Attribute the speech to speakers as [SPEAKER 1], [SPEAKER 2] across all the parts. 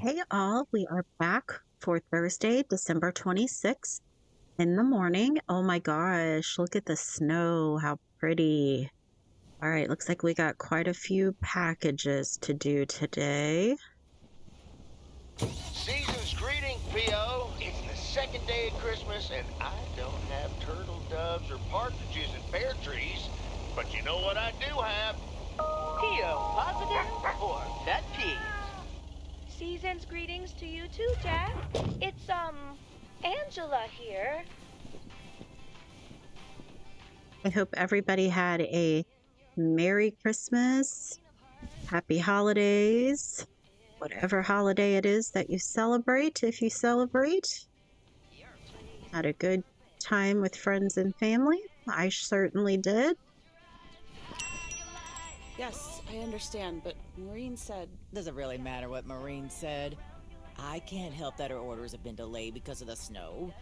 [SPEAKER 1] Hey all, we are back for Thursday, December 26th in the morning. Oh my gosh, look at the snow. How pretty. All right, looks like we got quite a few packages to do today.
[SPEAKER 2] Season's greeting, P.O. It's the second day of Christmas, and I don't have turtle doves or partridges and pear trees. But you know what I do have?
[SPEAKER 3] P.O. positive or pet peeves?
[SPEAKER 4] Season's greetings to you too, Jack. It's, Angela here.
[SPEAKER 1] I hope everybody had a Merry Christmas, Happy Holidays, whatever holiday it is that you celebrate, if you celebrate. Had a good time with friends and family. I certainly did.
[SPEAKER 5] Yes, I understand, but Maureen said...
[SPEAKER 6] Doesn't really matter what Maureen said. I can't help that her orders have been delayed because of the snow.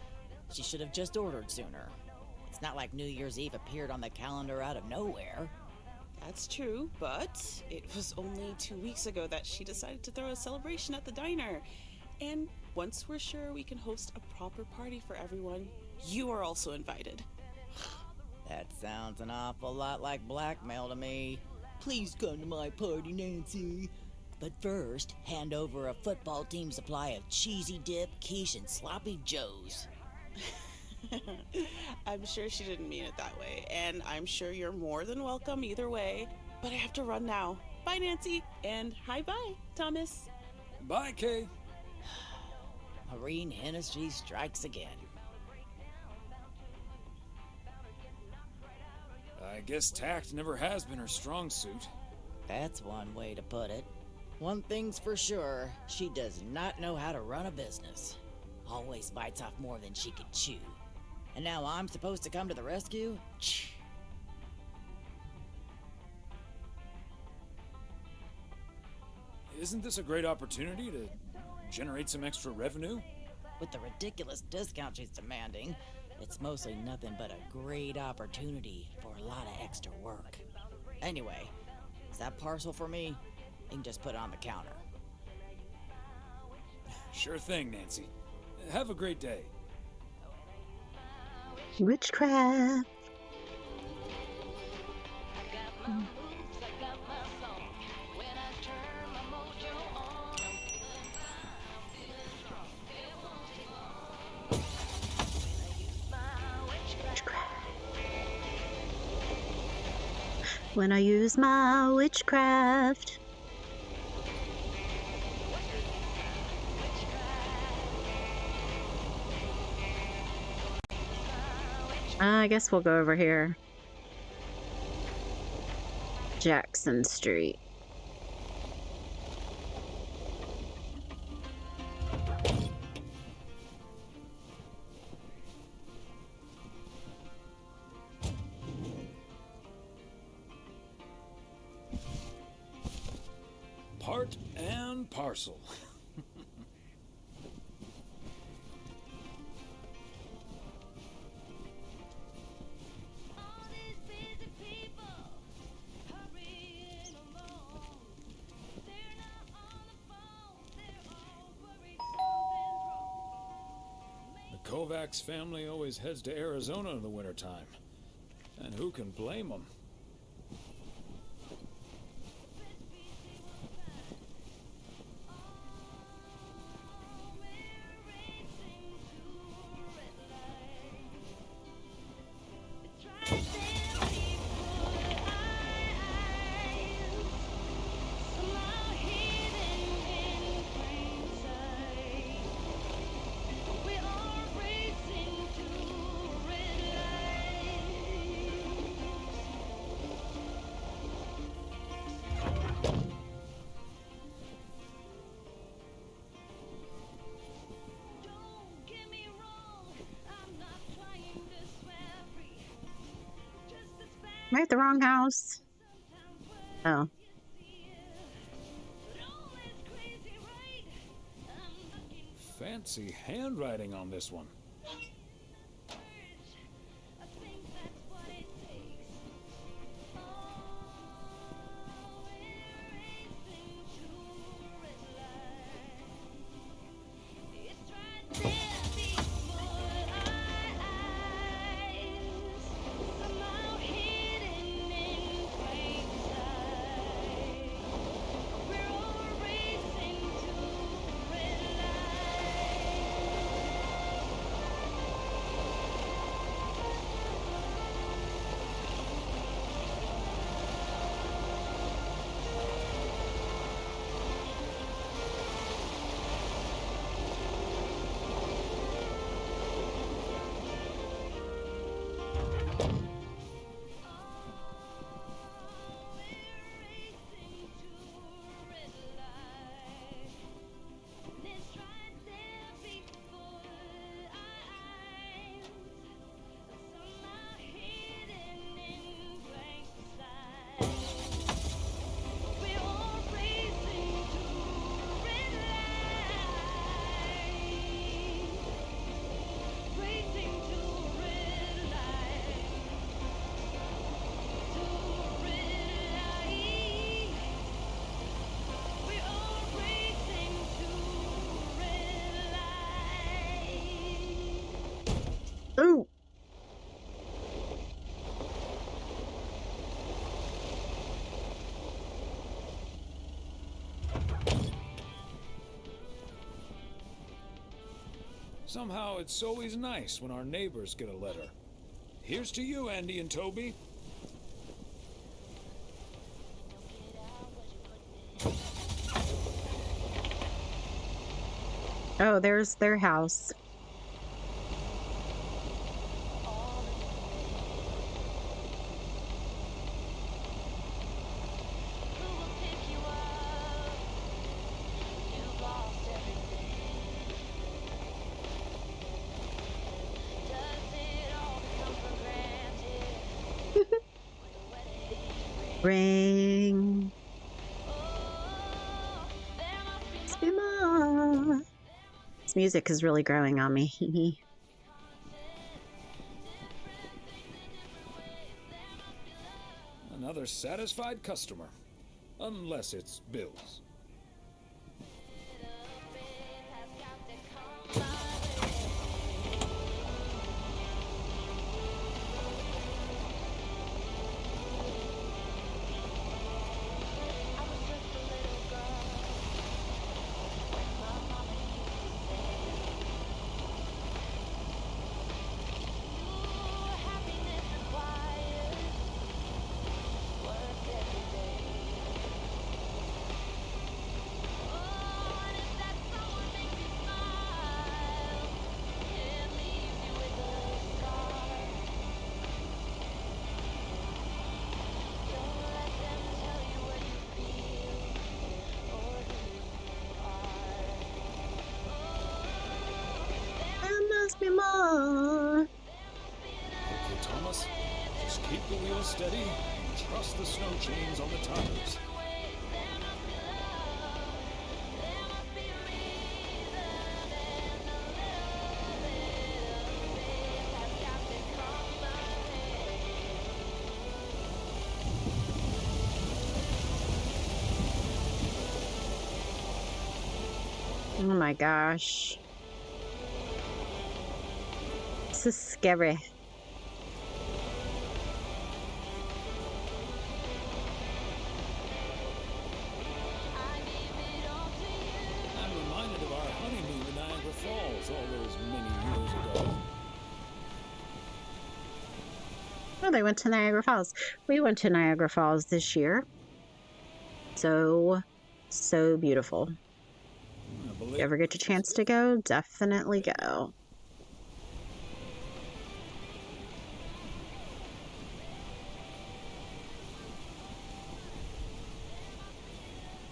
[SPEAKER 6] She should have just ordered sooner. It's not like New Year's Eve appeared on the calendar out of nowhere.
[SPEAKER 5] That's true, but it was only 2 weeks ago that she decided to throw a celebration at the diner. And once we're sure we can host a proper party for everyone, you are also invited.
[SPEAKER 6] That sounds an awful lot like blackmail to me. Please come to my party, Nancy. But first, hand over a football team supply of cheesy dip, quiche, and sloppy joes.
[SPEAKER 5] I'm sure she didn't mean it that way, and I'm sure you're more than welcome either way. But I have to run now. Bye, Nancy, and hi-bye, Thomas.
[SPEAKER 7] Bye, Kay.
[SPEAKER 6] Maureen Hennessy strikes again.
[SPEAKER 7] I guess tact never has been her strong suit.
[SPEAKER 6] That's one way to put it. One thing's for sure, she does not know how to run a business. Always bites off more than she can chew. And now I'm supposed to come to the rescue?
[SPEAKER 7] Isn't this a great opportunity to generate some extra revenue?
[SPEAKER 6] With the ridiculous discount she's demanding, it's mostly nothing but a great opportunity for a lot of extra work. Anyway, is that parcel for me? You can just put it on the counter.
[SPEAKER 7] Sure thing, Nancy. Have a great day.
[SPEAKER 1] Witchcraft. When I use my witchcraft. I guess we'll go over here. Jackson Street.
[SPEAKER 7] Part and parcel. The Kovacs family always heads to Arizona in the wintertime. And who can blame them?
[SPEAKER 1] Am I at the wrong house? Oh.
[SPEAKER 7] Fancy handwriting on this one. Somehow it's always nice when our neighbors get a letter. Here's to you, Andy and Toby.
[SPEAKER 1] Oh, there's their house. Ring. Spima. This music is really growing on me.
[SPEAKER 7] Another satisfied customer. Unless it's Bill's.
[SPEAKER 1] Be more.
[SPEAKER 7] Okay, Thomas. Just keep the wheel steady and trust the snow chains on the tires.
[SPEAKER 1] Oh my gosh. This is scary.
[SPEAKER 7] I'm reminded of our honeymoon in Niagara Falls all those many years ago.
[SPEAKER 1] Oh, they went to Niagara Falls. We went to Niagara Falls this year. So beautiful. If you ever get a chance to go, definitely go.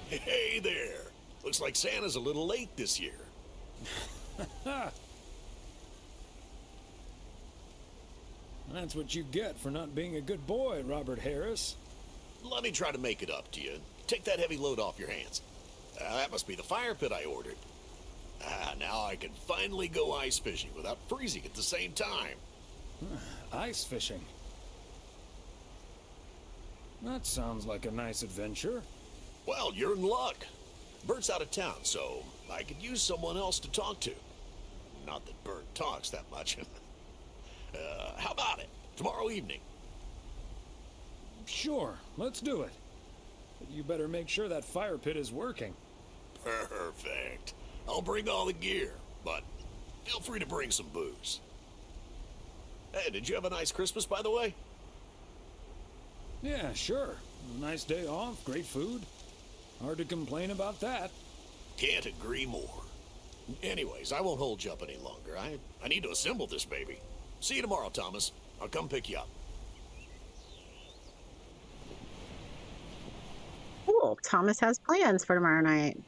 [SPEAKER 8] Hey there! Looks like Santa's a little late this year.
[SPEAKER 7] That's what you get for not being a good boy, Robert Harris.
[SPEAKER 8] Let me try to make it up to you. Take that heavy load off your hands. That must be the fire pit I ordered. Now I can finally go ice fishing without freezing at the same time.
[SPEAKER 7] Ice fishing. That sounds like a nice adventure.
[SPEAKER 8] Well, you're in luck. Bert's out of town, so I could use someone else to talk to. Not that Bert talks that much. How about it? Tomorrow evening?
[SPEAKER 7] Sure, let's do it. But you better make sure that fire pit is working.
[SPEAKER 8] Perfect. I'll bring all the gear, but feel free to bring some booze. Hey, did you have a nice Christmas, by the way?
[SPEAKER 7] Yeah, sure. Nice day off, great food. Hard to complain about that.
[SPEAKER 8] Can't agree more. Anyways, I won't hold you up any longer. I need to assemble this baby. See you tomorrow, Thomas. I'll come pick you up.
[SPEAKER 1] Cool. Thomas has plans for tomorrow night.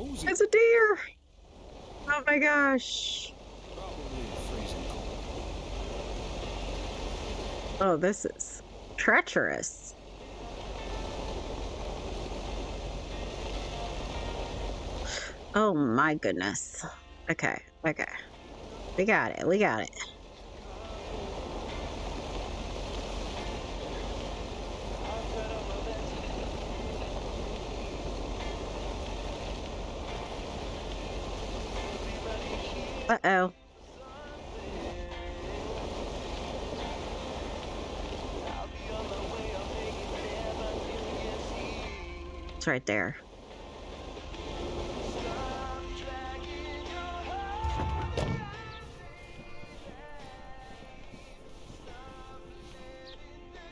[SPEAKER 7] cozy.
[SPEAKER 1] It's a deer. Oh my gosh.
[SPEAKER 7] Probably freezing cold.
[SPEAKER 1] Oh, this is treacherous. Oh my goodness. Okay, okay. We got it. We got it. Uh-oh. It's right there.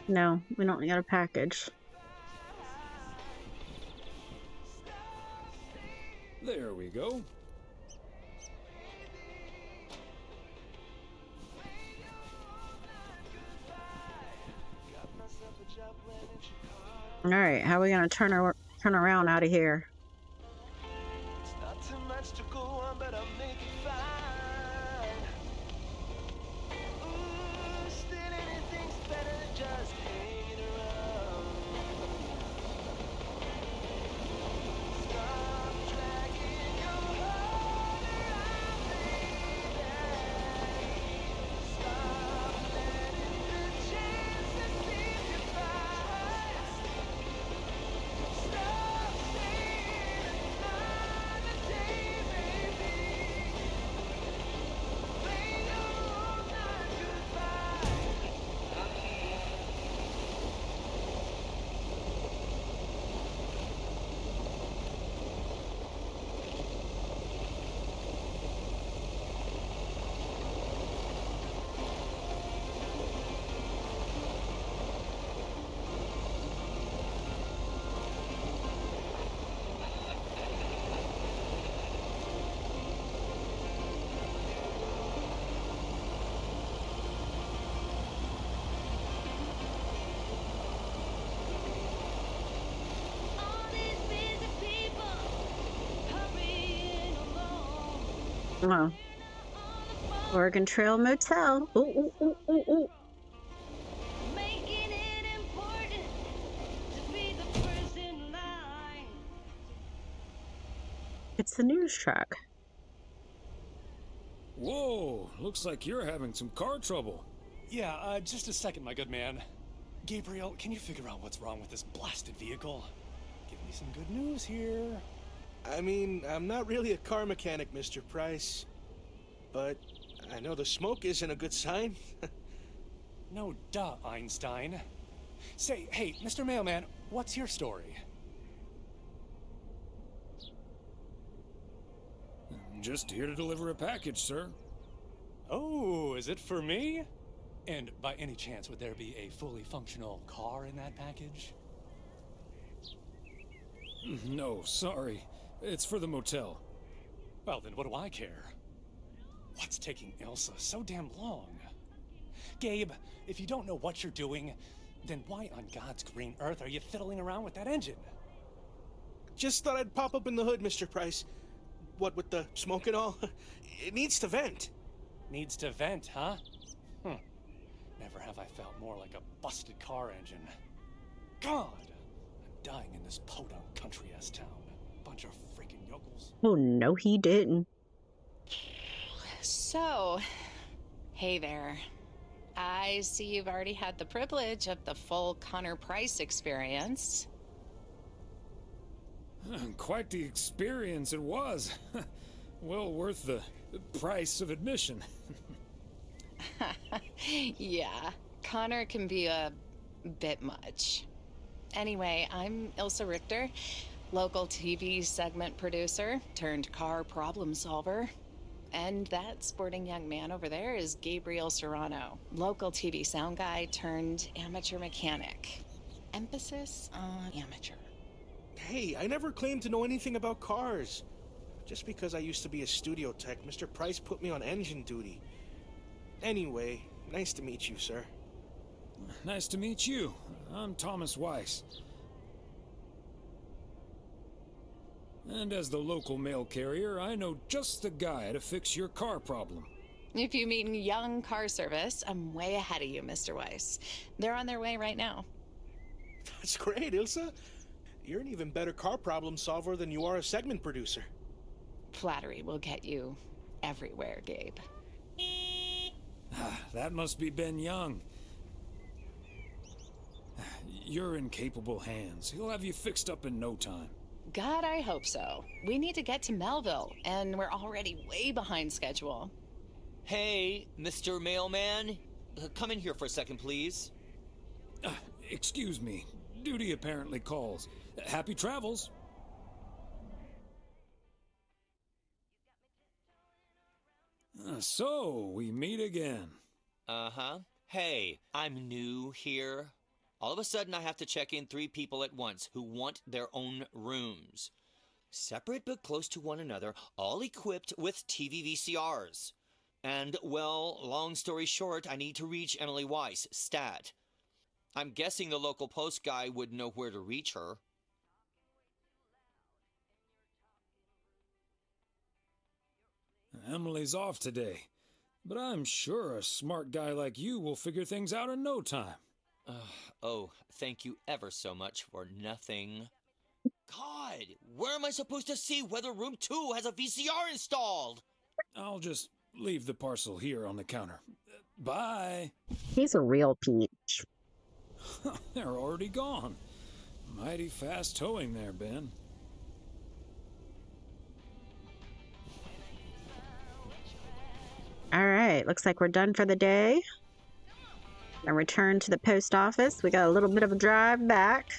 [SPEAKER 1] No, we don't get a package.
[SPEAKER 7] There we go.
[SPEAKER 1] All right, how are we gonna turn around out of here?
[SPEAKER 9] It's not too much to go on, but I'll make it fine. Ooh, still anything's better than just hanging around. Stop dragging your heart around, baby. Stop letting the chances slip you by. Stop saying another day, baby. Play your own night goodbye. All these busy people hurrying along.
[SPEAKER 1] Oh, Oregon Trail Motel. Ooh, ooh, ooh, ooh, ooh.
[SPEAKER 9] Making it important to be the first in line.
[SPEAKER 1] It's the news truck.
[SPEAKER 7] Whoa, looks like you're having some car trouble.
[SPEAKER 10] Yeah, just a second, my good man. Gabriel, can you figure out what's wrong with this blasted vehicle? Give me some good news here.
[SPEAKER 11] I mean, I'm not really a car mechanic, Mr. Price. But I know the smoke isn't a good sign.
[SPEAKER 10] No duh, Einstein. Say, hey, Mr. Mailman, what's your story?
[SPEAKER 7] Just here to deliver a package, sir.
[SPEAKER 10] Oh, is it for me? And by any chance, would there be a fully functional car in that package?
[SPEAKER 7] No, sorry. It's for the motel.
[SPEAKER 10] Well, then what do I care? What's taking Ilsa so damn long? Gabe, if you don't know what you're doing, then why on God's green earth are you fiddling around with that engine?
[SPEAKER 11] Just thought I'd pop up in the hood, Mr. Price. What with the smoke and all? It needs to vent.
[SPEAKER 10] Needs to vent, huh? Never have I felt more like a busted car engine. God! I'm dying in this podunk country-ass town. Bunch of freaking yokels.
[SPEAKER 1] Oh, no, he didn't.
[SPEAKER 12] So, hey there. I see you've already had the privilege of the full Connor Price experience.
[SPEAKER 7] Quite the experience it was. Well worth the price of admission.
[SPEAKER 12] Yeah, Connor can be a bit much. Anyway, I'm Ilsa Richter, local TV segment producer turned car problem solver. And that sporting young man over there is Gabriel Serrano, local TV sound guy turned amateur mechanic. Emphasis on amateur.
[SPEAKER 11] Hey, I never claimed to know anything about cars. Just because I used to be a studio tech, Mr. Price put me on engine duty. Anyway, nice to meet you, sir.
[SPEAKER 7] Nice to meet you. I'm Thomas Weiss. And as the local mail carrier, I know just the guy to fix your car problem.
[SPEAKER 12] If you mean Young Car Service, I'm way ahead of you, Mr. Weiss. They're on their way right now.
[SPEAKER 11] That's great, Ilsa. You're an even better car problem solver than you are a segment producer.
[SPEAKER 12] Flattery will get you everywhere, Gabe.
[SPEAKER 7] That must be Ben Young. You're in capable hands. He'll have you fixed up in no time.
[SPEAKER 12] God, I hope so. We need to get to Melville, and we're already way behind schedule.
[SPEAKER 13] Hey, Mr. Mailman. Come in here for a second, please.
[SPEAKER 7] Excuse me. Duty apparently calls. Happy travels. So, we meet again.
[SPEAKER 13] Uh-huh. Hey, I'm new here. All of a sudden, I have to check in 3 people at once who want their own rooms. Separate but close to one another, all equipped with TV VCRs. And, well, long story short, I need to reach Emily Weiss, stat. I'm guessing the local post guy would know where to reach her.
[SPEAKER 7] Emily's off today, but I'm sure a smart guy like you will figure things out in no time.
[SPEAKER 13] Oh, thank you ever so much for nothing. God, where am I supposed to see whether room 2 has a VCR installed?
[SPEAKER 7] I'll just leave the parcel here on the counter. Bye.
[SPEAKER 1] He's a real peach.
[SPEAKER 7] They're already gone. Mighty fast towing there, Ben.
[SPEAKER 1] All right, looks like we're done for the day. And return to the post office. We got a little bit of a drive back.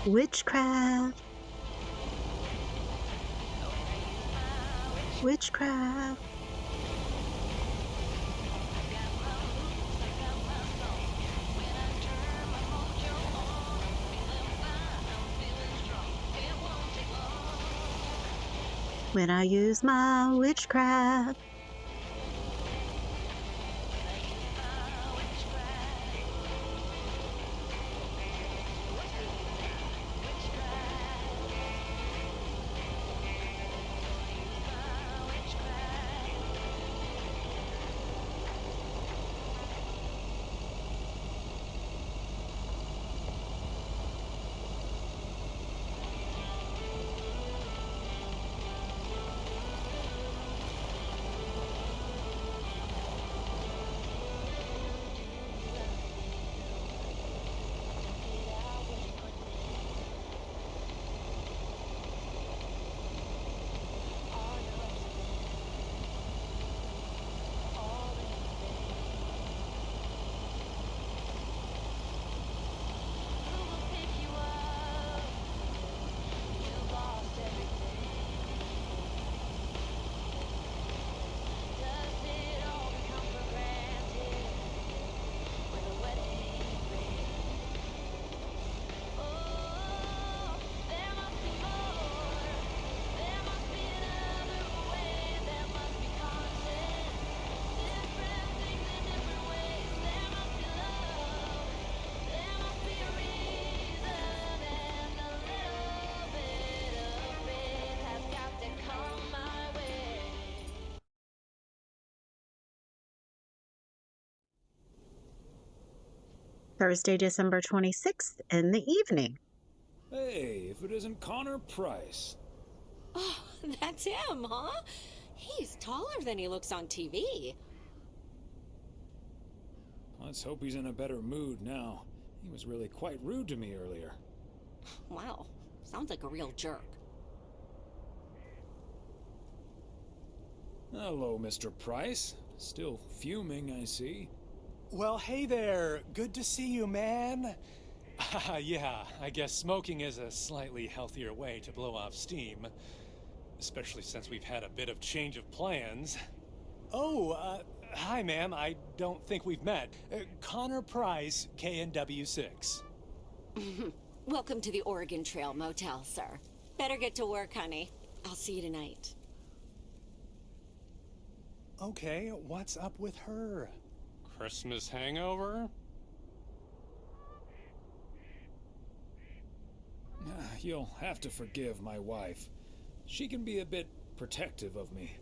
[SPEAKER 1] Witchcraft. Witchcraft. When I use my witchcraft. Thursday, December 26th in the evening.
[SPEAKER 7] Hey, if it isn't Connor Price.
[SPEAKER 14] Oh, that's him, huh? He's taller than he looks on TV.
[SPEAKER 7] Let's hope he's in a better mood now. He was really quite rude to me earlier.
[SPEAKER 14] Wow, sounds like a real jerk.
[SPEAKER 7] Hello, Mr. Price. Still fuming, I see.
[SPEAKER 10] Well, hey there. Good to see you, man. Yeah, I guess smoking is a slightly healthier way to blow off steam. Especially since we've had a bit of change of plans. Oh, Hi, ma'am. I don't think we've met. Connor Price, KNW6.
[SPEAKER 14] Welcome to the Oregon Trail Motel, sir. Better get to work, honey. I'll see you tonight.
[SPEAKER 10] Okay, what's up with her? Christmas hangover?
[SPEAKER 7] You'll have to forgive my wife. She can be a bit protective of me.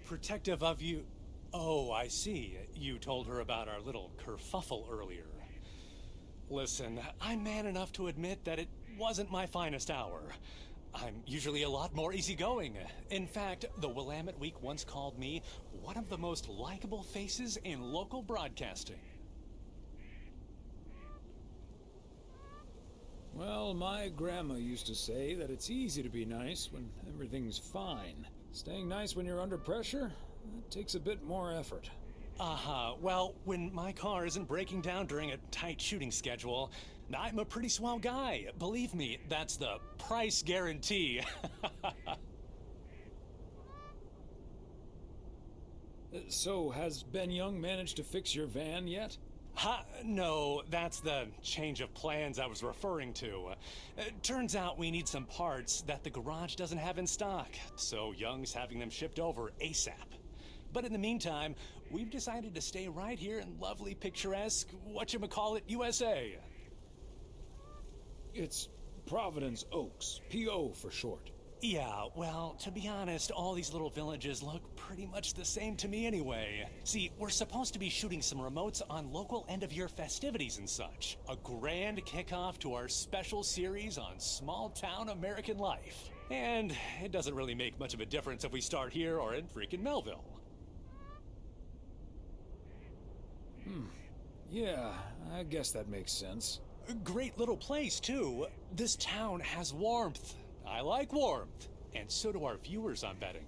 [SPEAKER 10] Protective of you? Oh, I see. You told her about our little kerfuffle earlier. Listen, I'm man enough to admit that it wasn't my finest hour. I'm usually a lot more easygoing. In fact, the Willamette Week once called me one of the most likable faces in local broadcasting.
[SPEAKER 7] Well, my grandma used to say that it's easy to be nice when everything's fine. Staying nice when you're under pressure, that takes a bit more effort.
[SPEAKER 10] Well, when my car isn't breaking down during a tight shooting schedule, I'm a pretty swell guy. Believe me, that's the price guarantee.
[SPEAKER 7] So, has Ben Young managed to fix your van yet?
[SPEAKER 10] No, that's the change of plans I was referring to. Turns out we need some parts that the garage doesn't have in stock, so Young's having them shipped over ASAP. But in the meantime, we've decided to stay right here in lovely, picturesque, whatchamacallit, USA.
[SPEAKER 7] It's Providence Oaks, P.O. for short.
[SPEAKER 10] Yeah, well, to be honest, all these little villages look pretty much the same to me anyway. See, we're supposed to be shooting some remotes on local end-of-year festivities and such. A grand kickoff to our special series on small-town American life. And it doesn't really make much of a difference if we start here or in freaking Melville.
[SPEAKER 7] Yeah, I guess that makes sense.
[SPEAKER 10] Great little place, too. This town has warmth. I like warmth. And so do our viewers, I'm betting.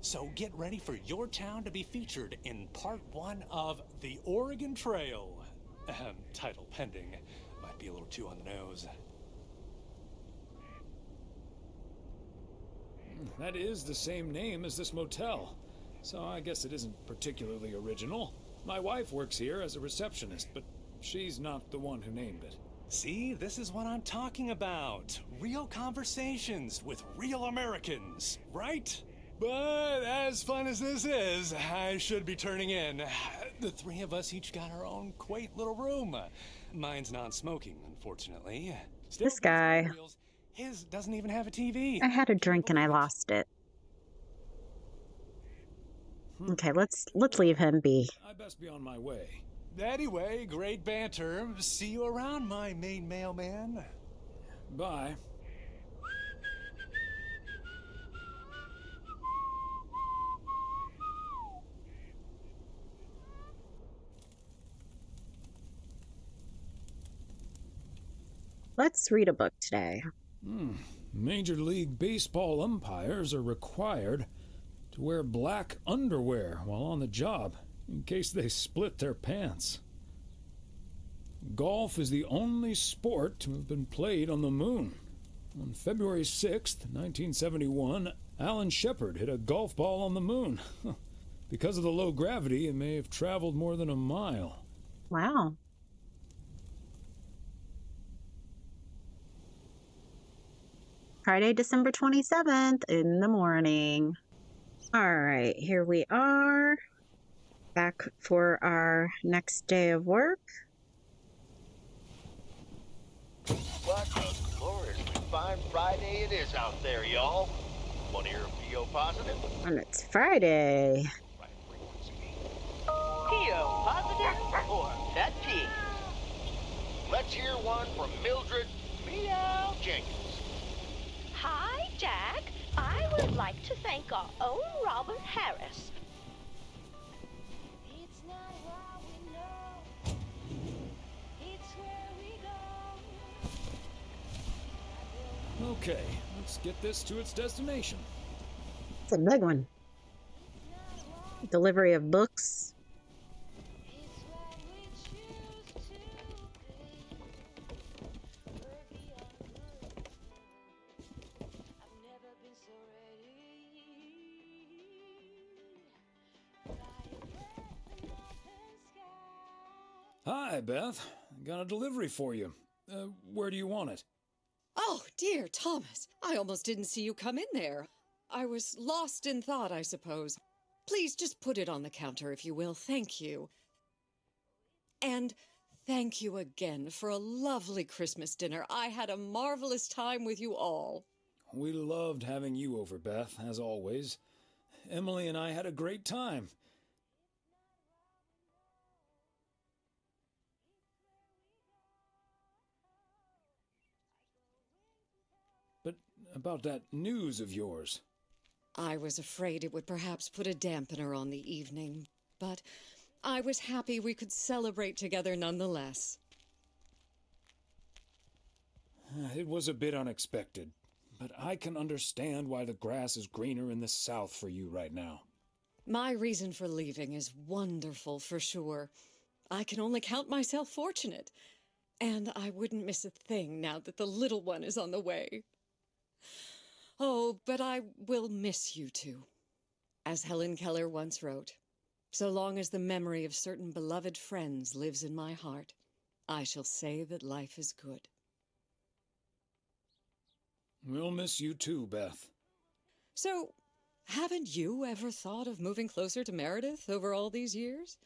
[SPEAKER 10] So get ready for your town to be featured in part 1 of The Oregon Trail. Title pending. Might be a little too on the nose.
[SPEAKER 7] That is the same name as this motel. So I guess it isn't particularly original. My wife works here as a receptionist, but she's not the one who named it.
[SPEAKER 10] See, this is what I'm talking about. Real conversations with real Americans, right? But as fun as this is, I should be turning in. The three of us each got our own quaint little room. Mine's non-smoking, unfortunately. Still,
[SPEAKER 1] This guy.
[SPEAKER 10] His doesn't even have a TV.
[SPEAKER 1] I had a drink and I lost it. Okay, let's leave him be.
[SPEAKER 7] I best be on my way.
[SPEAKER 10] Anyway, great banter. See you around, my main mailman.
[SPEAKER 7] Bye.
[SPEAKER 1] Let's read a book today.
[SPEAKER 7] Major League Baseball umpires are required to wear black underwear while on the job in case they split their pants. Golf is the only sport to have been played on the moon. On February 6th, 1971, Alan Shepard hit a golf ball on the moon. Because of the low gravity, it may have traveled more than a mile.
[SPEAKER 1] Wow. Friday, December 27th in the morning. All right, here we are. Back for our next day of work.
[SPEAKER 2] What a gloriously fine Friday it is out there, y'all. Want to hear a PO positive?
[SPEAKER 1] And it's Friday.
[SPEAKER 3] PO positive or pet peeve?
[SPEAKER 2] Let's hear one from Mildred Meow Jenkins.
[SPEAKER 4] Hi, Jack. I would like to thank our own Robert Harris.
[SPEAKER 7] Okay, let's get this to its destination.
[SPEAKER 1] It's a big one. Delivery of books.
[SPEAKER 7] Hi, Beth. Got a delivery for you. Where do you want it?
[SPEAKER 15] Oh, dear Thomas. I almost didn't see you come in there. I was lost in thought, I suppose. Please just put it on the counter, if you will. Thank you. And thank you again for a lovely Christmas dinner. I had a marvelous time with you all.
[SPEAKER 7] We loved having you over, Beth, as always. Emily and I had a great time. But about that news of yours.
[SPEAKER 15] I was afraid it would perhaps put a dampener on the evening, but I was happy we could celebrate together nonetheless.
[SPEAKER 7] It was a bit unexpected, but I can understand why the grass is greener in the south for you right now.
[SPEAKER 15] My reason for leaving is wonderful, for sure. I can only count myself fortunate, and I wouldn't miss a thing now that the little one is on the way. Oh, but I will miss you two. As Helen Keller once wrote, so long as the memory of certain beloved friends lives in my heart, I shall say that life is good.
[SPEAKER 7] We'll miss you too, Beth.
[SPEAKER 15] So, haven't you ever thought of moving closer to Meredith over all these years?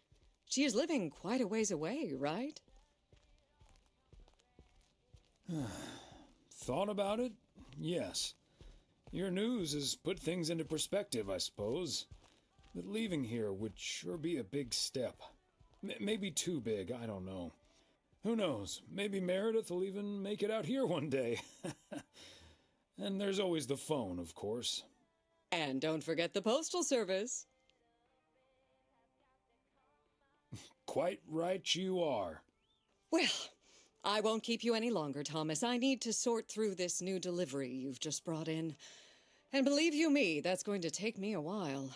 [SPEAKER 15] She is living quite a ways away, right?
[SPEAKER 7] Thought about it? Yes. Your news has put things into perspective, I suppose. But leaving here would sure be a big step. Maybe too big, I don't know. Who knows? Maybe Meredith will even make it out here one day. And there's always the phone, of course.
[SPEAKER 15] And don't forget the postal service.
[SPEAKER 7] Quite right you are.
[SPEAKER 15] Well, I won't keep you any longer, Thomas. I need to sort through this new delivery you've just brought in. And believe you me, that's going to take me a while.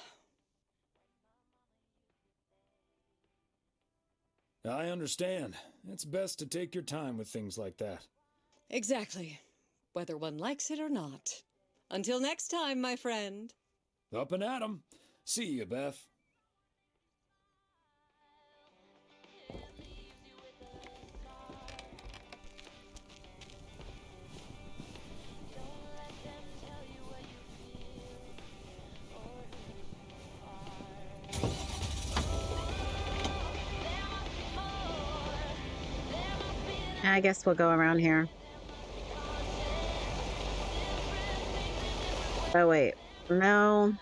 [SPEAKER 7] I understand. It's best to take your time with things like that.
[SPEAKER 15] Exactly. Whether one likes it or not. Until next time, my friend.
[SPEAKER 7] Up and at 'em. See you, Beth.
[SPEAKER 1] I guess we'll go around here. Oh, wait. No.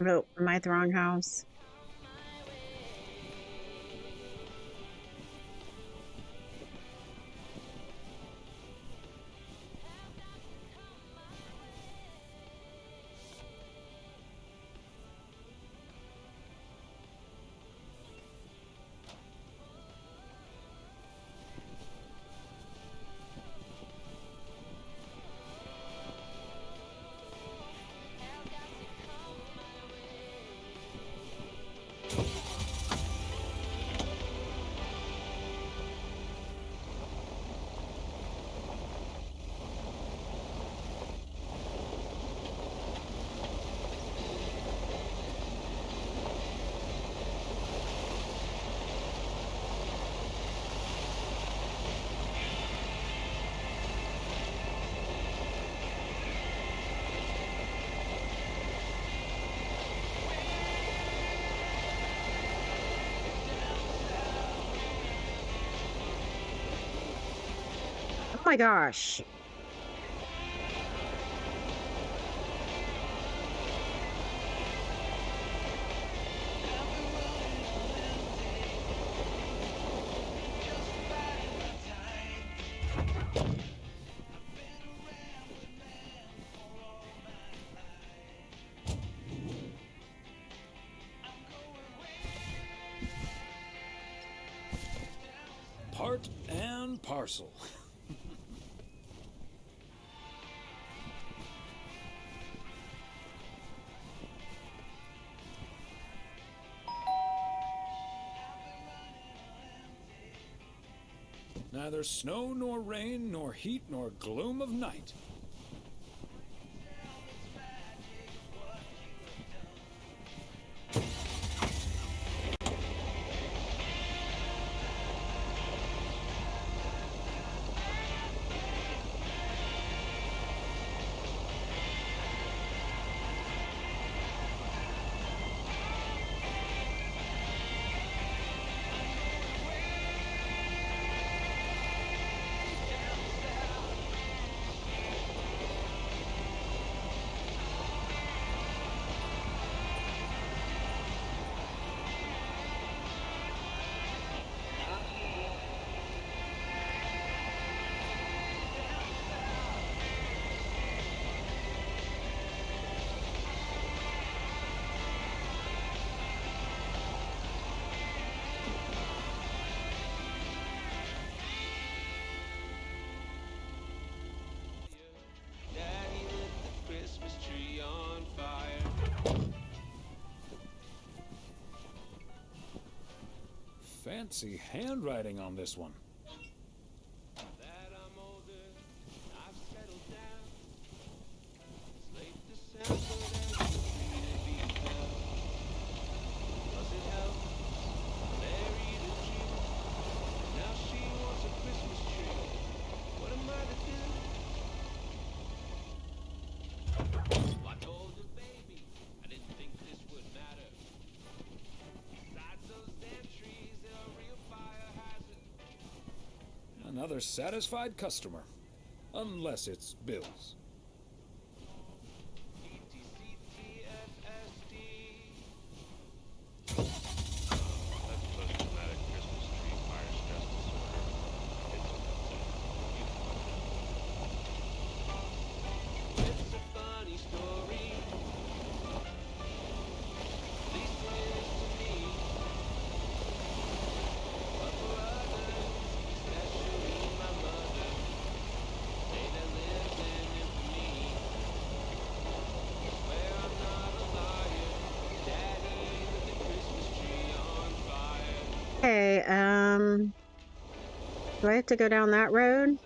[SPEAKER 1] Oh, am I at the wrong house? my gosh.
[SPEAKER 7] Part and parcel. Neither snow nor rain, nor heat nor gloom of night.
[SPEAKER 9] Daddy lit the Christmas tree on fire.
[SPEAKER 7] Fancy handwriting on this one.
[SPEAKER 9] That I'm older, I've settled down. It's late December, there's a tree to be found. Does it help? Mary the Jew. Now she wants a Christmas tree. What am I to do? I told the baby I didn't think this would matter. Besides those damn trees, they're a real fire hazard.
[SPEAKER 7] Another satisfied customer. Unless it's Bill's.
[SPEAKER 9] It's a funny story. At least it is to me. But for others, especially my mother, say that lives in infamy. Swear I'm not a liar. Daddy lit the Christmas tree on fire.
[SPEAKER 1] Okay, do I have to go down that road?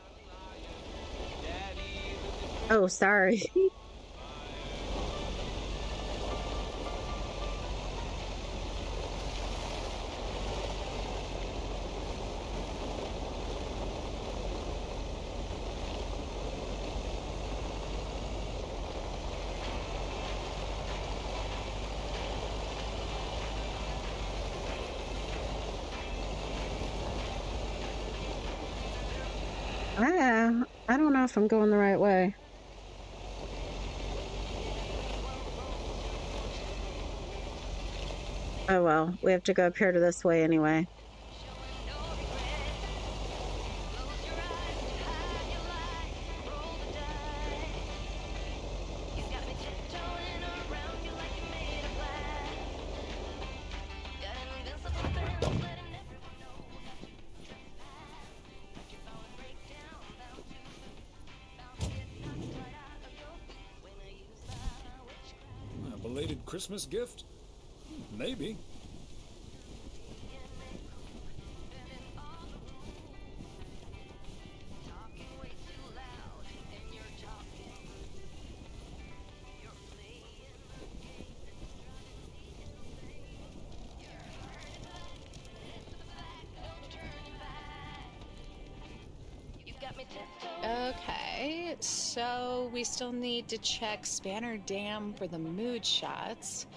[SPEAKER 1] Oh, sorry. I don't know if I'm going the right way. Oh well, we have to go up here to this way anyway.
[SPEAKER 7] A belated Christmas gift? Maybe.
[SPEAKER 12] Okay, so we still need to check Spanner Dam for the mood shots.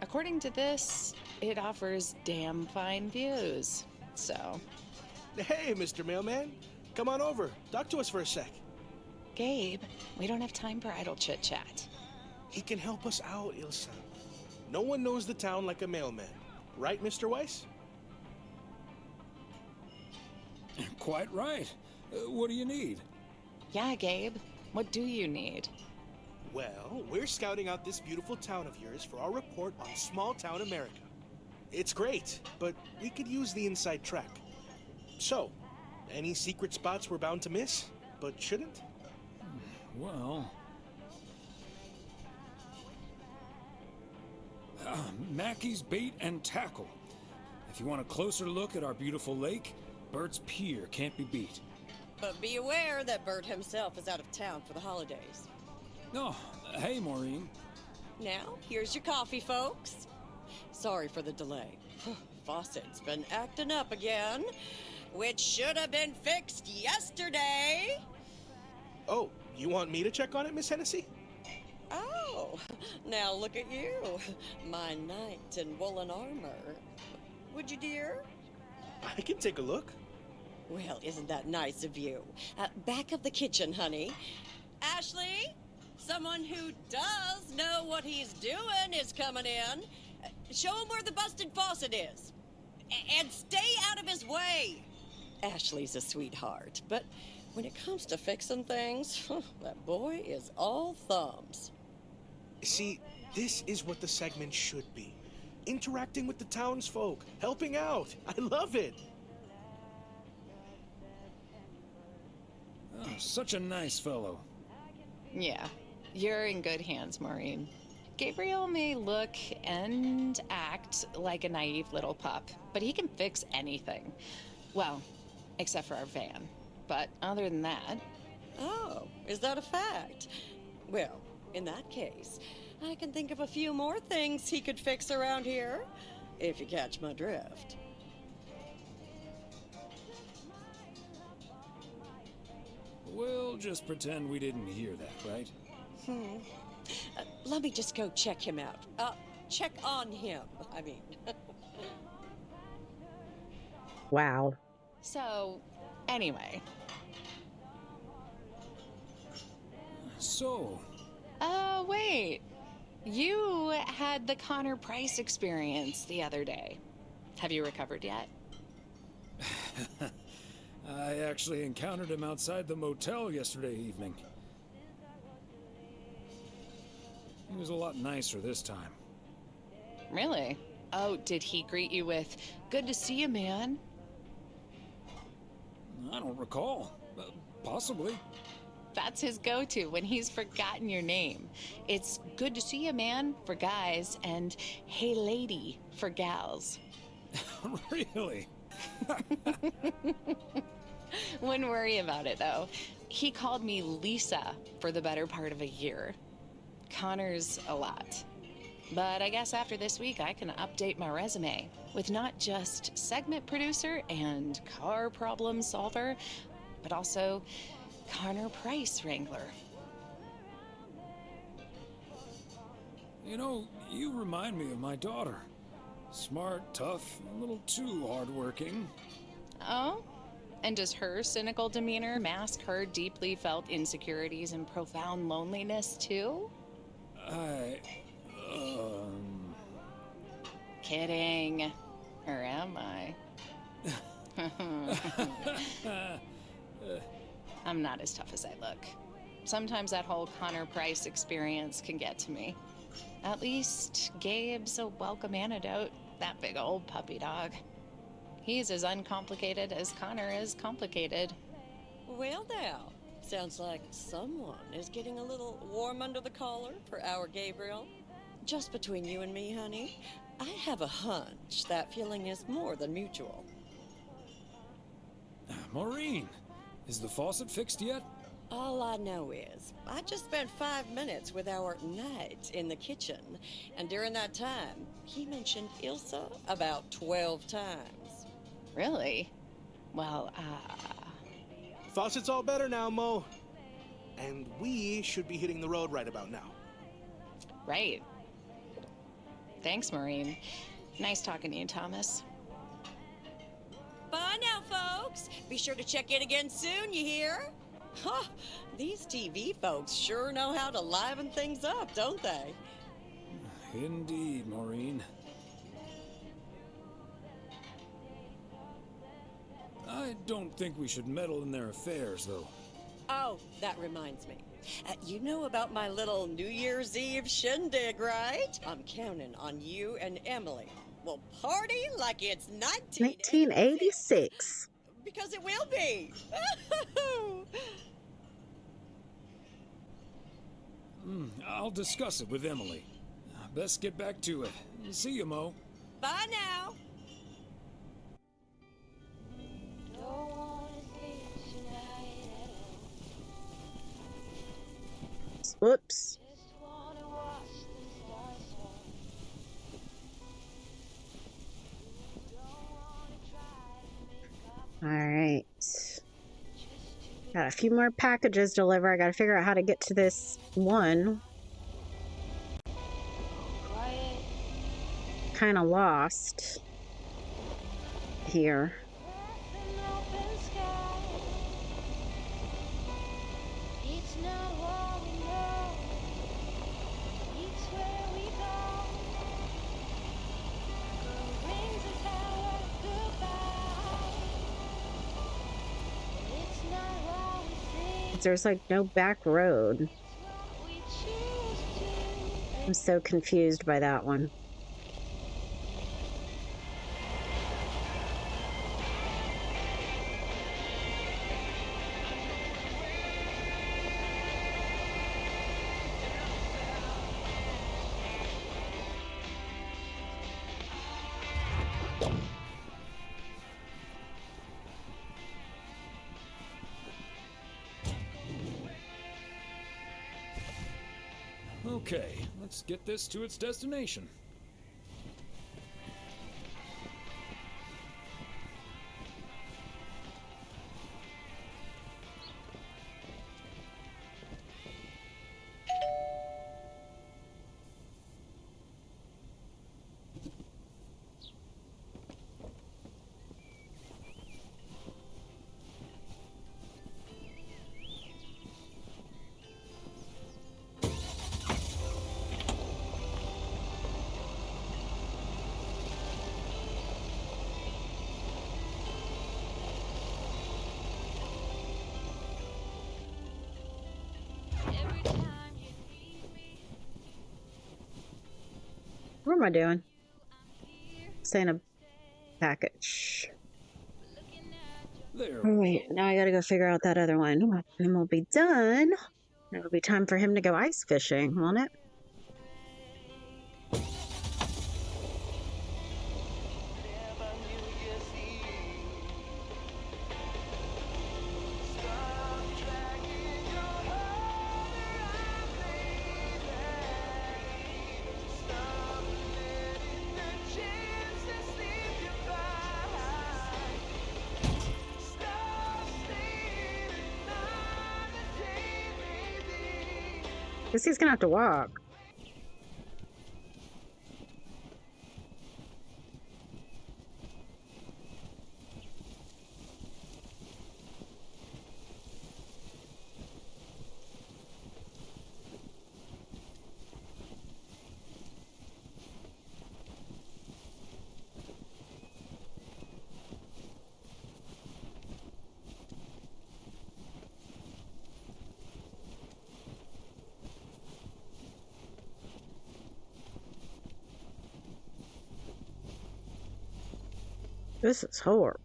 [SPEAKER 12] According to this, it offers damn fine views. So,
[SPEAKER 11] Hey, Mr. Mailman. come on over. Talk to us for a sec.
[SPEAKER 12] Gabe, we don't have time for idle chit-chat.
[SPEAKER 11] He can help us out, Ilsa. No one knows the town like a mailman. Right, Mr. Weiss?
[SPEAKER 7] Quite right. What do you need?
[SPEAKER 12] Yeah, Gabe. What do you need?
[SPEAKER 11] Well, we're scouting out this beautiful town of yours for our report on Small Town America. It's great, but we could use the inside track. So, any secret spots we're bound to miss, but shouldn't?
[SPEAKER 7] Well... Mackey's Bait and Tackle. If you want a closer look at our beautiful lake, Bert's Pier can't be beat.
[SPEAKER 16] But be aware that Bert himself is out of town for the holidays.
[SPEAKER 7] Oh, hey, Maureen.
[SPEAKER 16] Now, here's your coffee, folks. Sorry for the delay. Faucet's been acting up again, which should have been fixed yesterday.
[SPEAKER 11] Oh, you want me to check on it, Miss Hennessy?
[SPEAKER 16] Oh, now look at you, my knight in woolen armor. Would you, dear?
[SPEAKER 11] I can take a look.
[SPEAKER 16] Well, isn't that nice of you? Back of the kitchen, honey. Ashley, someone who does know what he's doing is coming in. Show him where the busted faucet is. And stay out of his way. Ashley's a sweetheart, but when it comes to fixing things, that boy is all thumbs.
[SPEAKER 11] See, this is what the segment should be. Interacting with the townsfolk, helping out. I love it.
[SPEAKER 7] Oh, such a nice fellow.
[SPEAKER 12] Yeah, you're in good hands, Maureen. Gabriel may look and act like a naive little pup, but he can fix anything. Well, except for our van. But other than that...
[SPEAKER 16] Oh, is that a fact? Well, in that case, I can think of a few more things he could fix around here, if you catch my drift.
[SPEAKER 7] We'll just pretend we didn't hear that, right?
[SPEAKER 16] Let me just go check him out. Check on him, I mean.
[SPEAKER 1] Wow.
[SPEAKER 12] So, anyway.
[SPEAKER 7] So...
[SPEAKER 12] wait. You had the Connor Price experience the other day. Have you recovered yet?
[SPEAKER 7] I actually encountered him outside the motel yesterday evening. He was a lot nicer this time.
[SPEAKER 12] Really? Oh, did he greet you with, "Good to see you, man"?
[SPEAKER 7] I don't recall. Possibly.
[SPEAKER 12] That's his go-to when he's forgotten your name. It's "Good to see you, man" for guys and "Hey, lady" for gals.
[SPEAKER 7] Really?
[SPEAKER 12] Wouldn't worry about it, though. He called me Lisa for the better part of a year. Connor's a lot. But I guess after this week, I can update my resume with not just segment producer and car problem solver, but also Connor Price wrangler.
[SPEAKER 7] You know, you remind me of my daughter. Smart, tough, a little too hardworking.
[SPEAKER 12] Oh? And does her cynical demeanor mask her deeply felt insecurities and profound loneliness, too? Kidding. Or am I? I'm not as tough as I look. Sometimes that whole Connor Price experience can get to me. At least Gabe's a welcome antidote, that big old puppy dog. He's as uncomplicated as Connor is complicated.
[SPEAKER 16] Well now, sounds like someone is getting a little warm under the collar for our Gabriel. Just between you and me, honey, I have a hunch that feeling is more than mutual.
[SPEAKER 7] Maureen, is the faucet fixed yet?
[SPEAKER 16] All I know is, I just spent 5 minutes with our knight in the kitchen, and during that time, he mentioned Ilsa about 12 times.
[SPEAKER 12] Really? Well,
[SPEAKER 11] Faucet's all better now, Mo. And we should be hitting the road right about now.
[SPEAKER 12] Right. Thanks, Maureen. Nice talking to you, Thomas.
[SPEAKER 16] Bye now, folks! folks. Be sure to check in again soon, you hear? Huh, these TV folks sure know how to liven things up, don't they?
[SPEAKER 7] Indeed, Maureen. I don't think we should meddle in their affairs, though.
[SPEAKER 16] Oh, that reminds me. You know about my little New Year's Eve shindig, right? I'm counting on you and Emily. We'll party like it's
[SPEAKER 1] 1986.
[SPEAKER 16] Because it will be.
[SPEAKER 7] I'll discuss it with Emily. Best get back to it. See you, Mo.
[SPEAKER 16] Bye now.
[SPEAKER 1] Whoops. All right. Got a few more packages to deliver. I got to figure out how to get to this one. Kind of lost here. There's like no back road. I'm so confused by that one.
[SPEAKER 7] Okay, let's get this to its destination.
[SPEAKER 1] What am I doing? Saying a package.
[SPEAKER 7] There.
[SPEAKER 1] Oh, wait, now I gotta go figure out that other one. And we'll be done. It'll be time for him to go ice fishing, won't it? Guess he's gonna have to walk. This is horrible.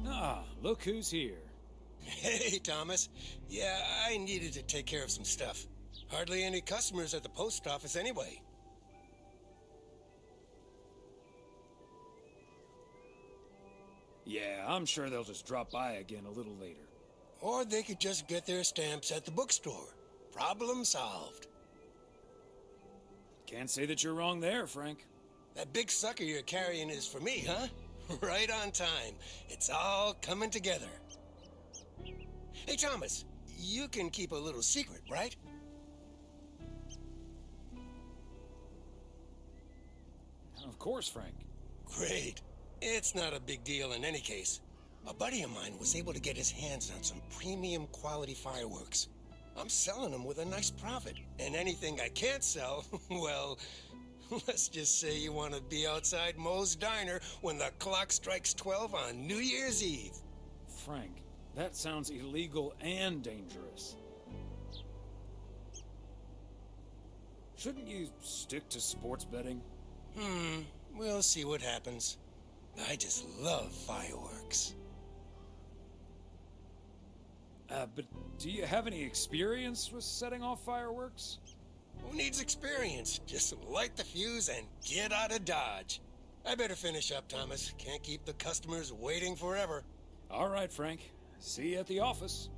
[SPEAKER 7] Ah, look who's here.
[SPEAKER 17] Hey, Thomas. Yeah, I needed to take care of some stuff. Hardly any customers at the post office anyway.
[SPEAKER 7] Yeah, I'm sure they'll just drop by again a little later.
[SPEAKER 17] Or they could just get their stamps at the bookstore. Problem solved.
[SPEAKER 7] Can't say that you're wrong there, Frank.
[SPEAKER 17] That big sucker you're carrying is for me, huh? Right on time. It's all coming together. Hey, Thomas, you can keep a little secret, right?
[SPEAKER 7] Of course, Frank.
[SPEAKER 17] Great. It's not a big deal in any case. A buddy of mine was able to get his hands on some premium quality fireworks. I'm selling them with a nice profit. And anything I can't sell, well, let's just say you want to be outside Moe's Diner when the clock strikes 12 on New Year's Eve.
[SPEAKER 7] Frank, that sounds illegal and dangerous. Shouldn't you stick to sports betting?
[SPEAKER 17] We'll see what happens. I just love fireworks.
[SPEAKER 7] But do you have any experience with setting off fireworks?
[SPEAKER 17] Who needs experience? Just light the fuse and get out of Dodge. I better finish up, Thomas. Can't keep the customers waiting forever.
[SPEAKER 7] All right, Frank. See you at the office.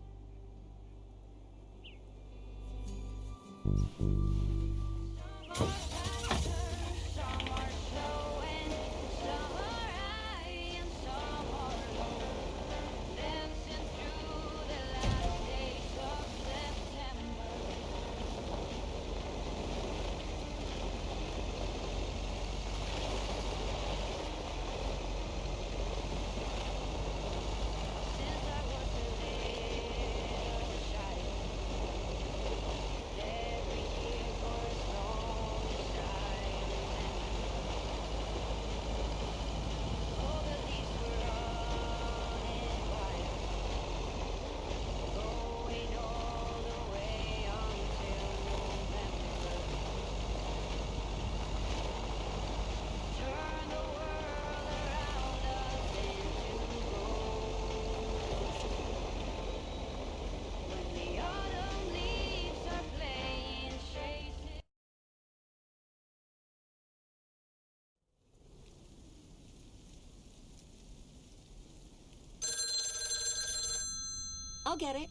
[SPEAKER 14] I'll get it.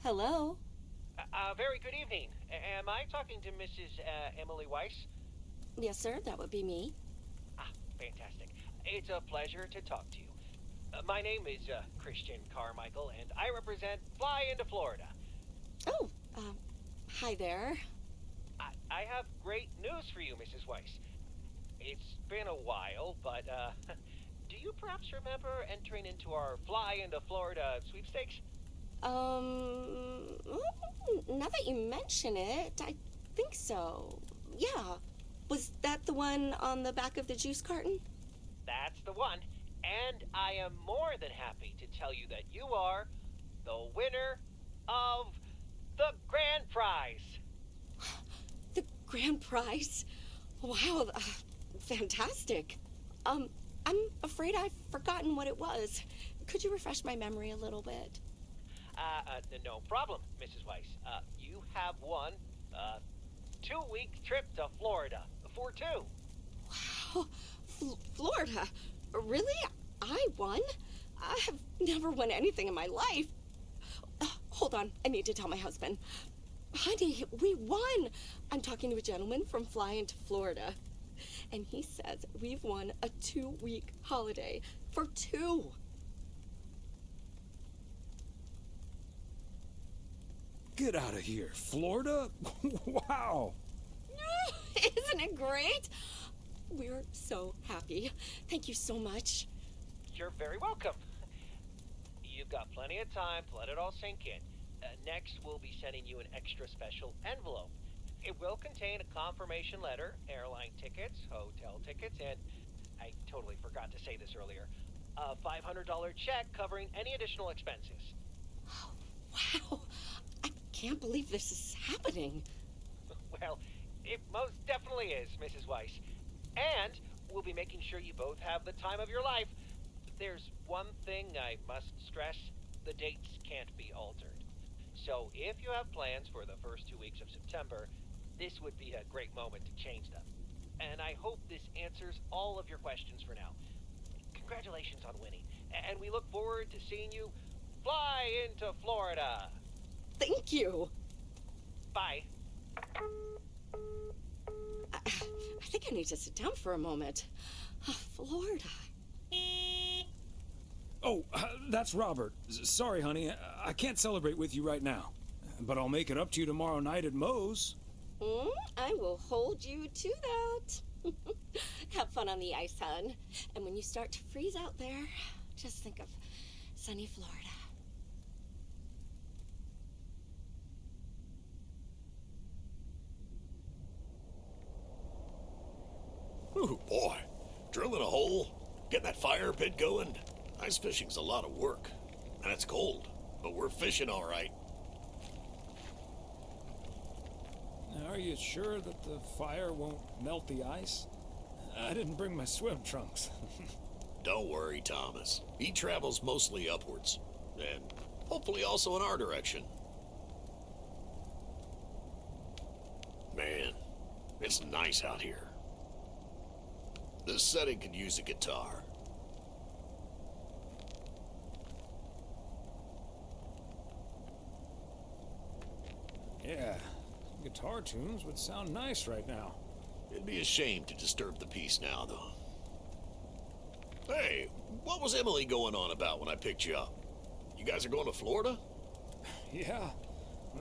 [SPEAKER 14] Hello?
[SPEAKER 18] Very good evening. Am I talking to Mrs. Emily Weiss?
[SPEAKER 14] Yes, sir, that would be me.
[SPEAKER 18] Fantastic. It's a pleasure to talk to you. My name is Christian Carmichael, and I represent Fly into Florida.
[SPEAKER 14] Oh, hi there.
[SPEAKER 18] I have great news for you, Mrs. Weiss. It's been a while, but do you perhaps remember entering into our Fly into Florida sweepstakes?
[SPEAKER 14] Now that you mention it, I think so. Yeah. Was that the one on the back of the juice carton?
[SPEAKER 18] That's the one. And I am more than happy to tell you that you are the winner of the grand prize.
[SPEAKER 14] The grand prize? Wow, fantastic. I'm afraid I've forgotten what it was. Could you refresh my memory a little bit?
[SPEAKER 18] No problem, Mrs. Weiss. You have won a 2-week trip to Florida for two.
[SPEAKER 14] Wow, Florida? Really? I won? I have never won anything in my life. Hold on, I need to tell my husband. Honey, we won! I'm talking to a gentleman from Fly into Florida. And he says we've won a 2-week holiday for two.
[SPEAKER 7] Get out of here, Florida? Wow!
[SPEAKER 14] Isn't it great? We're so happy. Thank you so much.
[SPEAKER 18] You're very welcome. You've got plenty of time to let it all sink in. Next, we'll be sending you an extra special envelope. It will contain a confirmation letter, airline tickets, hotel tickets, and I totally forgot to say this earlier, a $500 check covering any additional expenses.
[SPEAKER 14] Wow, I can't believe this is happening.
[SPEAKER 18] Well, it most definitely is, Mrs. Weiss. And we'll be making sure you both have the time of your life. There's one thing I must stress. The dates can't be altered. So if you have plans for the first 2 weeks of September, this would be a great moment to change them. And I hope this answers all of your questions for now. Congratulations on winning. And we look forward to seeing you fly into Florida.
[SPEAKER 14] Thank you.
[SPEAKER 18] Bye.
[SPEAKER 14] I think I need to sit down for a moment. Florida.
[SPEAKER 7] Oh, that's Robert. Sorry, honey. I can't celebrate with you right now. But I'll make it up to you tomorrow night at Moe's.
[SPEAKER 14] I will hold you to that. Have fun on the ice, hon. And when you start to freeze out there, just think of sunny Florida.
[SPEAKER 8] Ooh, boy. Drilling a hole, getting that fire pit going. Ice fishing's a lot of work. And it's cold, but we're fishing all right.
[SPEAKER 7] Are you sure that the fire won't melt the ice? I didn't bring my swim trunks.
[SPEAKER 8] Don't worry, Thomas. He travels mostly upwards. And hopefully also in our direction. Man, it's nice out here. This setting could use a guitar.
[SPEAKER 7] Yeah, guitar tunes would sound nice right now.
[SPEAKER 8] It'd be a shame to disturb the peace now, though. Hey, what was Emily going on about when I picked you up? You guys are going to Florida?
[SPEAKER 7] Yeah,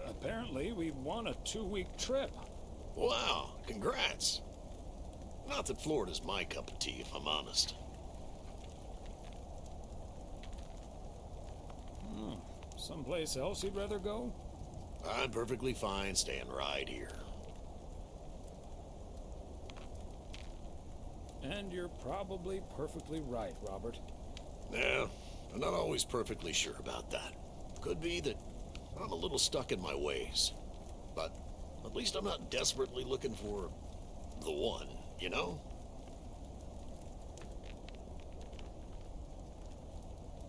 [SPEAKER 7] apparently we won a 2-week trip.
[SPEAKER 8] Wow, congrats. Not that Florida's my cup of tea, if I'm honest.
[SPEAKER 7] Someplace else you'd rather go?
[SPEAKER 8] I'm perfectly fine staying right here.
[SPEAKER 7] And you're probably perfectly right, Robert.
[SPEAKER 8] Yeah, I'm not always perfectly sure about that. Could be that I'm a little stuck in my ways. But at least I'm not desperately looking for the one, you know?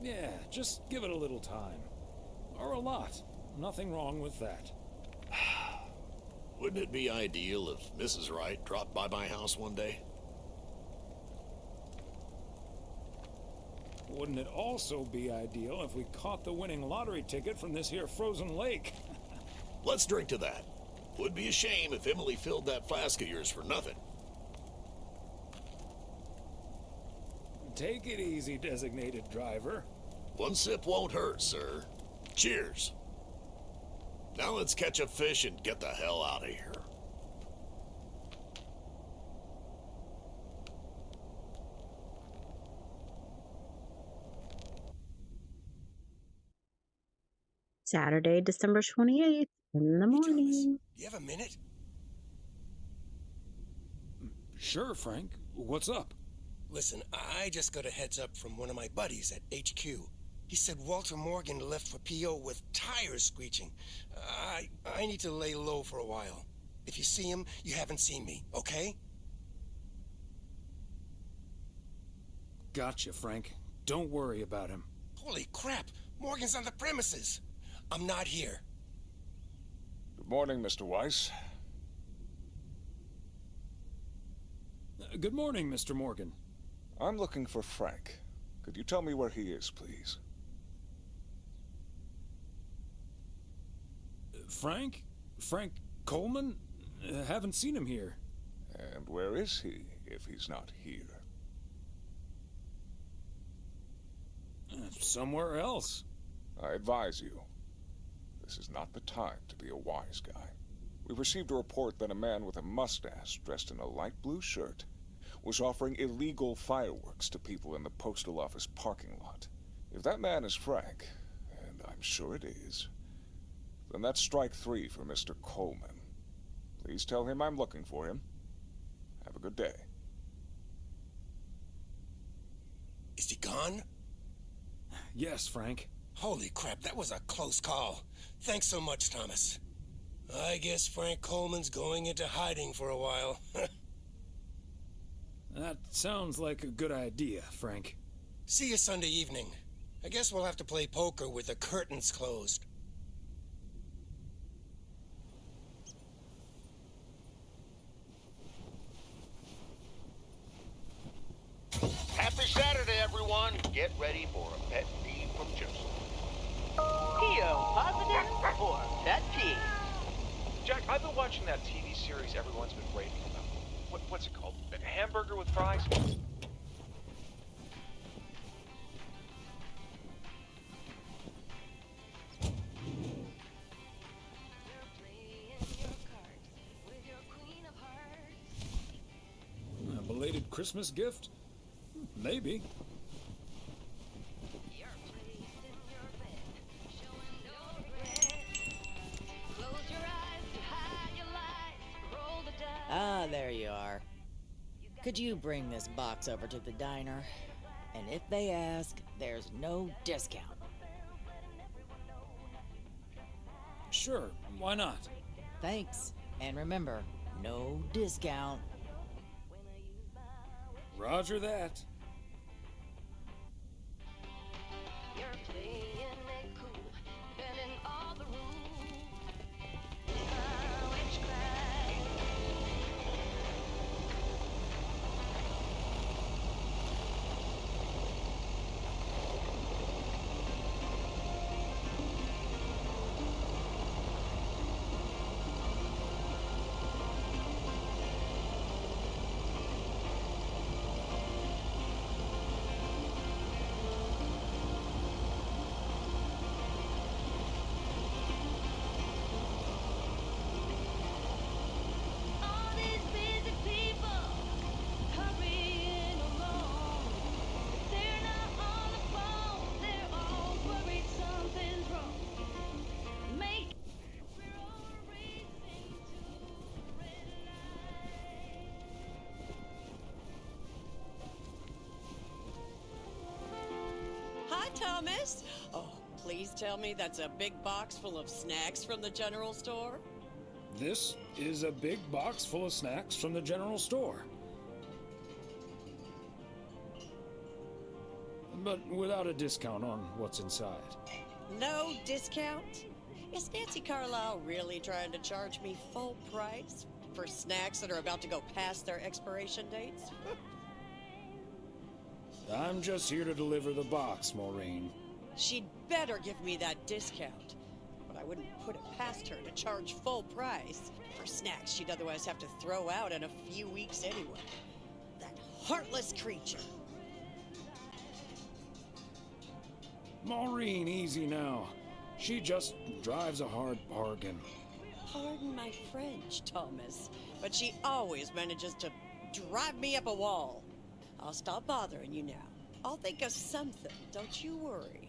[SPEAKER 7] Yeah, just give it a little time. Or a lot. Nothing wrong with that.
[SPEAKER 8] Wouldn't it be ideal if Mrs. Wright dropped by my house one day?
[SPEAKER 7] Wouldn't it also be ideal if we caught the winning lottery ticket from this here frozen lake?
[SPEAKER 8] Let's drink to that. Would be a shame if Emily filled that flask of yours for nothing.
[SPEAKER 7] Take it easy, designated driver.
[SPEAKER 8] One sip won't hurt, sir. Cheers. Now let's catch a fish and get the hell out of here.
[SPEAKER 1] Saturday, December 28th in the morning.
[SPEAKER 17] Do you have a minute?
[SPEAKER 7] Sure, Frank. What's up?
[SPEAKER 17] Listen, I just got a heads up from one of my buddies at HQ. He said Walter Morgan left for PO with tires screeching. I need to lay low for a while. If you see him, you haven't seen me, okay?
[SPEAKER 7] Gotcha, Frank. Don't worry about him.
[SPEAKER 17] Holy crap! Morgan's on the premises! I'm not here.
[SPEAKER 19] Good morning, Mr. Weiss.
[SPEAKER 7] Good morning, Mr. Morgan.
[SPEAKER 19] I'm looking for Frank. Could you tell me where he is, please?
[SPEAKER 7] Frank? Frank Coleman? Haven't seen him here.
[SPEAKER 19] And where is he, if he's not here?
[SPEAKER 7] Somewhere else.
[SPEAKER 19] I advise you. This is not the time to be a wise guy. We received a report that a man with a mustache dressed in a light blue shirt was offering illegal fireworks to people in the postal office parking lot. If that man is Frank, and I'm sure it is, then that's strike 3 for Mr. Coleman. Please tell him I'm looking for him. Have a good day.
[SPEAKER 17] Is he gone?
[SPEAKER 7] Yes, Frank.
[SPEAKER 17] Holy crap, that was a close call. Thanks so much, Thomas. I guess Frank Coleman's going into hiding for a while.
[SPEAKER 7] That sounds like a good idea, Frank.
[SPEAKER 17] See you Sunday evening. I guess we'll have to play poker with the curtains closed.
[SPEAKER 2] Happy Saturday, everyone. Get ready for a pet peeve from Joseph.
[SPEAKER 3] P.O. positive or pet peeve?
[SPEAKER 11] Jack, I've been watching that TV series everyone's been raving about.
[SPEAKER 9] what's it called? A hamburger with fries?
[SPEAKER 7] A belated Christmas gift? Maybe.
[SPEAKER 6] Ah, there you are. Could you bring this box over to the diner? And if they ask, there's no discount.
[SPEAKER 7] Sure, why not?
[SPEAKER 6] Thanks. And remember, no discount.
[SPEAKER 7] Roger that.
[SPEAKER 16] Hi, Thomas. Oh, please tell me that's a big box full of snacks from the general store.
[SPEAKER 7] This is a big box full of snacks from the general store. But without a discount on what's inside.
[SPEAKER 16] No discount? Is Nancy Carlisle really trying to charge me full price for snacks that are about to go past their expiration dates?
[SPEAKER 7] I'm just here to deliver the box, Maureen.
[SPEAKER 16] She'd better give me that discount. But I wouldn't put it past her to charge full price for snacks she'd otherwise have to throw out in a few weeks anyway. That heartless creature.
[SPEAKER 7] Maureen, easy now. She just drives a hard bargain.
[SPEAKER 16] Pardon my French, Thomas, but she always manages to drive me up a wall. I'll stop bothering you now. I'll think of something, don't you worry.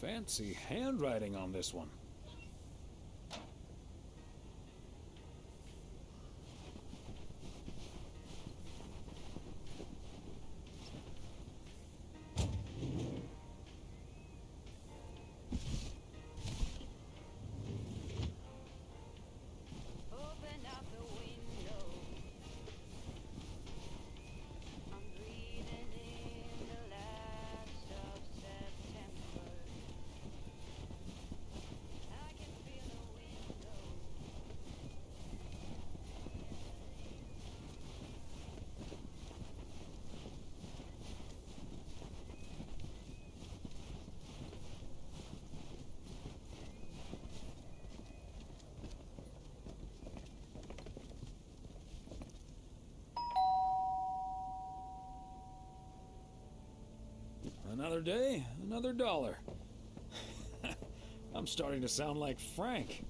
[SPEAKER 7] Fancy handwriting on this one. Another day, another dollar. I'm starting to sound like Frank.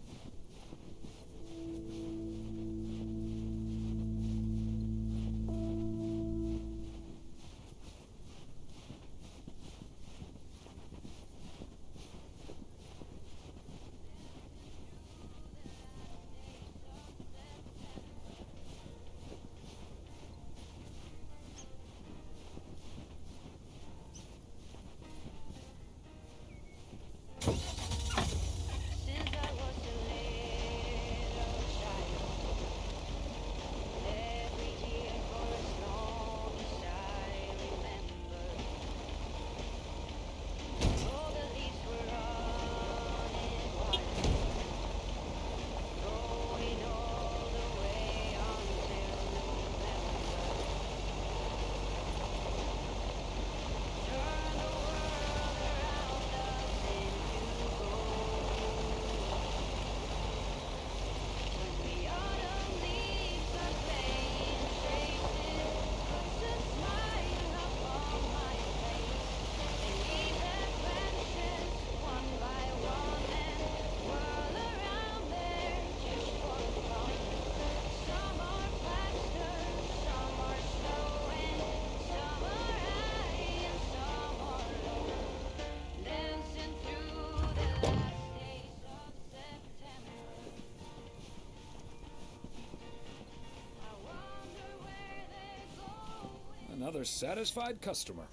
[SPEAKER 7] Another satisfied customer.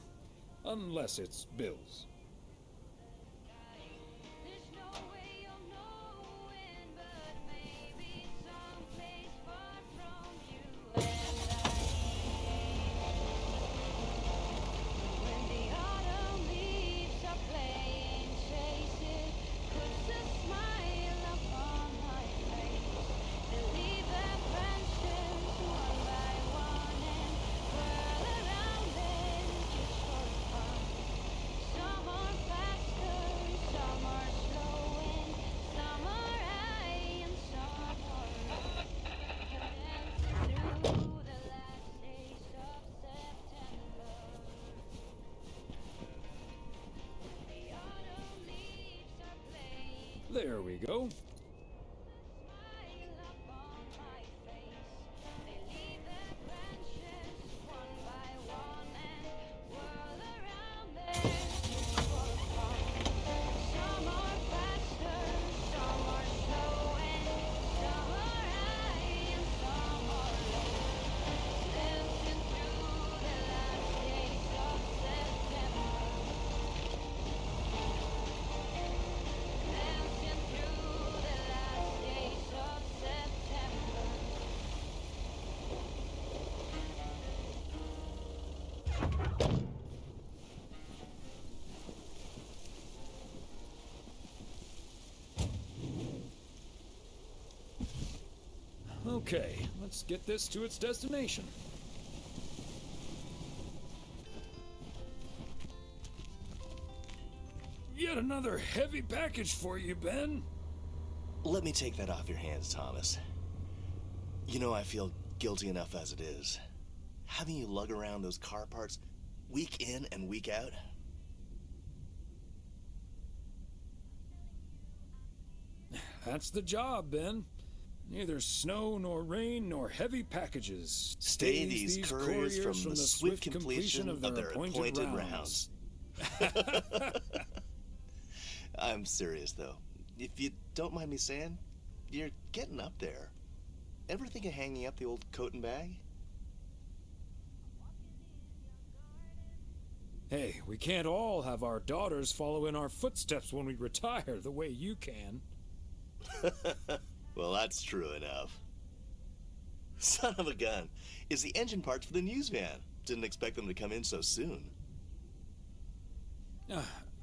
[SPEAKER 7] Unless it's Bill's. There we go. Okay, let's get this to its destination. Yet another heavy package for you, Ben.
[SPEAKER 20] Let me take that off your hands, Thomas. You know I feel guilty enough as it is. Having you lug around those car parts week in and week out.
[SPEAKER 7] That's the job, Ben. Neither snow nor rain nor heavy packages
[SPEAKER 20] Stay these couriers from the swift completion of their appointed rounds. I'm serious, though. If you don't mind me saying, you're getting up there. Ever think of hanging up the old coat and bag?
[SPEAKER 7] Hey, we can't all have our daughters follow in our footsteps when we retire the way you can.
[SPEAKER 20] Well, that's true enough. Son of a gun. Is the engine parts for the news van? Didn't expect them to come in so soon.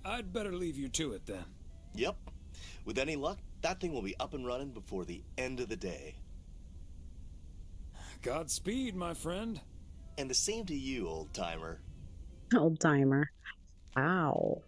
[SPEAKER 7] I'd better leave you to it then.
[SPEAKER 20] Yep. With any luck, that thing will be up and running before the end of the day.
[SPEAKER 7] Godspeed, my friend.
[SPEAKER 20] And the same to you, old-timer.
[SPEAKER 1] Old timer. Wow.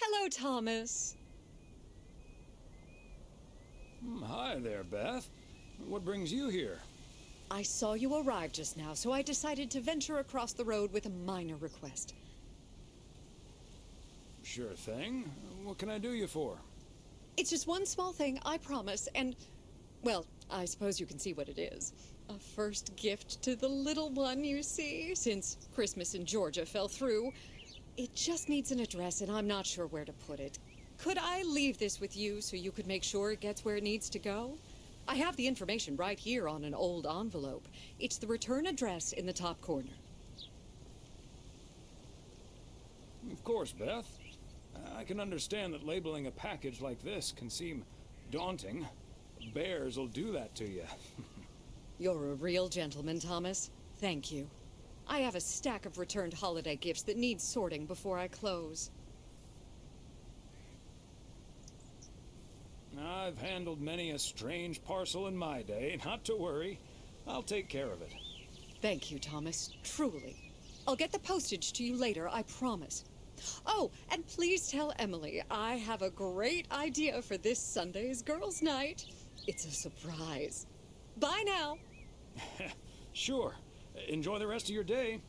[SPEAKER 15] Hello, Thomas.
[SPEAKER 7] Hi there, Beth. What brings you here?
[SPEAKER 15] I saw you arrive just now, so I decided to venture across the road with a minor request.
[SPEAKER 7] Sure thing. What can I do you for?
[SPEAKER 15] It's just one small thing, I promise, and, well, I suppose you can see what it is. A first gift to the little one, you see, since Christmas in Georgia fell through. It just needs an address, and I'm not sure where to put it. Could I leave this with you so you could make sure it gets where it needs to go? I have the information right here on an old envelope. It's the return address in the top corner.
[SPEAKER 7] Of course, Beth. I can understand that labeling a package like this can seem daunting. Bears will do that to you.
[SPEAKER 15] You're a real gentleman, Thomas. Thank you. I have a stack of returned holiday gifts that need sorting before I close.
[SPEAKER 7] I've handled many a strange parcel in my day. Not to worry. I'll take care of it.
[SPEAKER 15] Thank you, Thomas. Truly. I'll get the postage to you later, I promise. Oh, and please tell Emily I have a great idea for this Sunday's girls' night. It's a surprise. Bye now.
[SPEAKER 7] Sure. Enjoy the rest of your day.